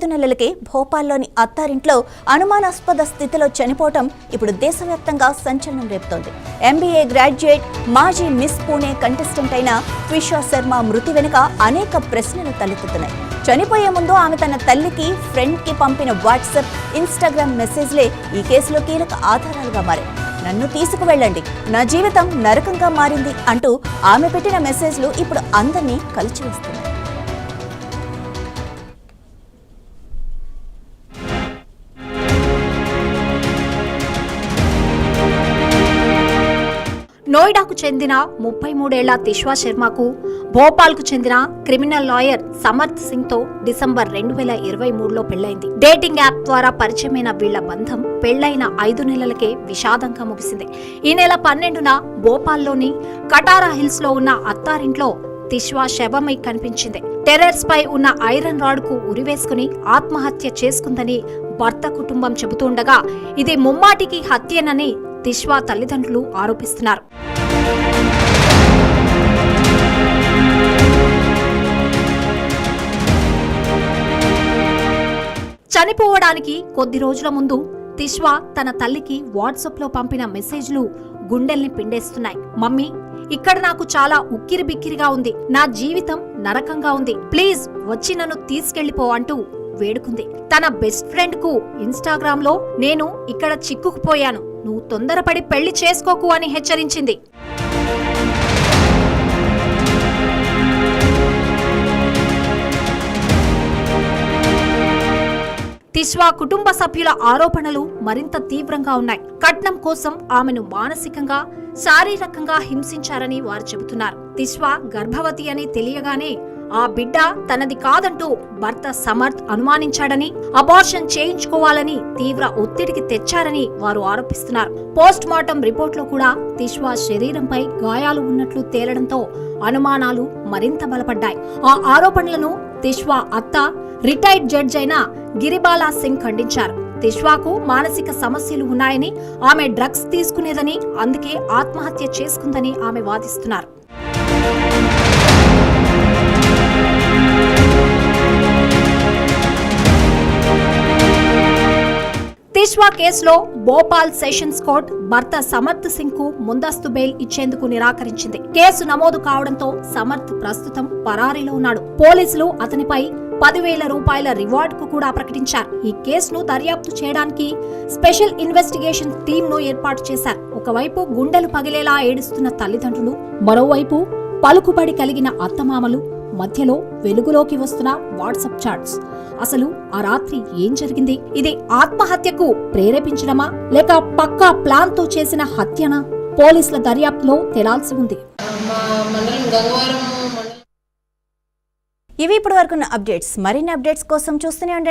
5 నెలలకే భోపాల్లోని అత్తారింట్లో అనుమానాస్పద స్థితిలో చనిపోవటం ఇప్పుడు దేశవ్యాప్తంగా సంచలనం రేపుతోంది. MBA గ్రాడ్యుయేట్ మాజీ మిస్ పూణే కంటెస్టెంట్ అయిన ట్విషా శర్మ మృతి వెనుక అనేక ప్రశ్నలు తలెత్తుతున్నాయి. చనిపోయే ముందు ఆమె తన తల్లికి, ఫ్రెండ్కి పంపిన వాట్సాప్, ఇన్స్టాగ్రామ్ మెసేజ్లే ఈ కేసులో కీలక ఆధారాలుగా మారాయి. నన్ను తీసుకువెళ్ళండి, నా జీవితం నరకంగా మారింది అంటూ ఆమె పెట్టిన మెసేజ్లు ఇప్పుడు అందరినీ కలిచివేస్తున్నాయి. నోయిడాకు చెందిన 33 ఏళ్ల ట్విషా శర్మకు భోపాల్కు చెందిన క్రిమినల్ లాయర్ సమర్థ్ సింగ్ తో డిసెంబర్ 2023లో పెళ్లైంది. డేటింగ్ యాప్ ద్వారా పరిచయమైన వీళ్ల బంధం పెళ్లైన 5 నెలలకే విషాదంగా ముగిసింది. ఈ నెల 12న భోపాల్లోని కటారా హిల్స్ లో ఉన్న అత్తారింట్లో ట్విషా శవమై కనిపించింది. టెర్రస్ పై ఉన్న ఐరన్ రాడ్ కు ఉరివేసుకుని ఆత్మహత్య చేసుకుందని భర్త కుటుంబం చెబుతుండగా ఇది ముమ్మాటికి హత్యేనని ట్విషా తల్లిదండ్రులు ఆరోపిస్తున్నారు. చనిపోవడానికి కొద్ది రోజుల ముందు ట్విషా తన తల్లికి వాట్సాప్ లో పంపిన మెసేజ్లు గుండెల్ని పిండేస్తున్నాయి. మమ్మీ, ఇక్కడ నాకు చాలా ఉక్కిరిబిక్కిరిగా ఉంది, నా జీవితం నరకంగా ఉంది, ప్లీజ్ వచ్చి నన్ను తీసుకెళ్లిపో అంటూ వేడుకుంది. తన బెస్ట్ ఫ్రెండ్ కు ఇన్స్టాగ్రామ్ లో నేను ఇక్కడ చిక్కుకుపోయాను, నువ్వు తొందరపడి పెళ్లి చేసుకోకు అని హెచ్చరించింది. ట్విషా కుటుంబ సభ్యుల ఆరోపణలు మరింత తీవ్రంగా ఉన్నాయి. కట్నం కోసం ఆమెను మానసికంగా, శారీరకంగా హింసించారని వారు చెబుతున్నారు. ట్విషా గర్భవతి అని తెలియగానే ఆ బిడ్డ తనది కాదంటూ భర్త సమర్థ్ అనుమానించాడని, అబార్షన్ చేయించుకోవాలని తీవ్ర ఒత్తిడికి తెచ్చారని వారు ఆరోపిస్తున్నారు. పోస్ట్ మార్టం రిపోర్ట్ లో కూడా ట్విషా శరీరంపై గాయాలు ఉన్నట్లు తేలడంతో అనుమానాలు మరింత బలపడ్డాయి. ఆ ఆరోపణలను ట్విషా అత్త, రిటైర్డ్ జడ్జ్ అయిన గిరిబాలా సింగ్ ఖండించారు. ట్విషాకు మానసిక సమస్యలు ఉన్నాయని, ఆమె డ్రగ్స్ తీసుకునేదని, అందుకే ఆత్మహత్య చేసుకుందని ఆమె వాదిస్తున్నారు. ట్విషా కేసులో భోపాల్ సెషన్స్ కోర్టు భర్త సమర్థ్ సింగ్ కు ముందస్తు బెయిల్ ఇచ్చేందుకు నిరాకరించింది. కేసు నమోదు కావడంతో సమర్థ్ ప్రస్తుతం పరారీలో ఉన్నాడు. పోలీసులు అతనిపై 10,000 రూపాయల రివార్డ్ కు కూడా ప్రకటించారు. ఈ కేసును దర్యాప్తు చేయడానికి స్పెషల్ ఇన్వెస్టిగేషన్ టీమ్ ను ఏర్పాటు చేశారు. ఒకవైపు గుండెలు పగిలేలా ఏడుస్తున్న తల్లిదండ్రులు, మరోవైపు పలుకుబడి కలిగిన అత్తమామలు, మధ్యలో వెలుగులోకి వస్తున్న వాట్సాప్ చాట్స్. అసలు ఆ రాత్రి ఏం జరిగింది? ఇది ఆత్మహత్యకు ప్రేరేపించడమా లేక పక్కా ప్లాన్ తో చేసిన హత్యనా? పోలీసుల దర్యాప్తులో తేలాల్సి ఉంది. ఇవి ఇప్పటి వరకున్న అప్డేట్స్. మరిన్ని అప్డేట్స్ కోసం చూస్తూనే ఉండండి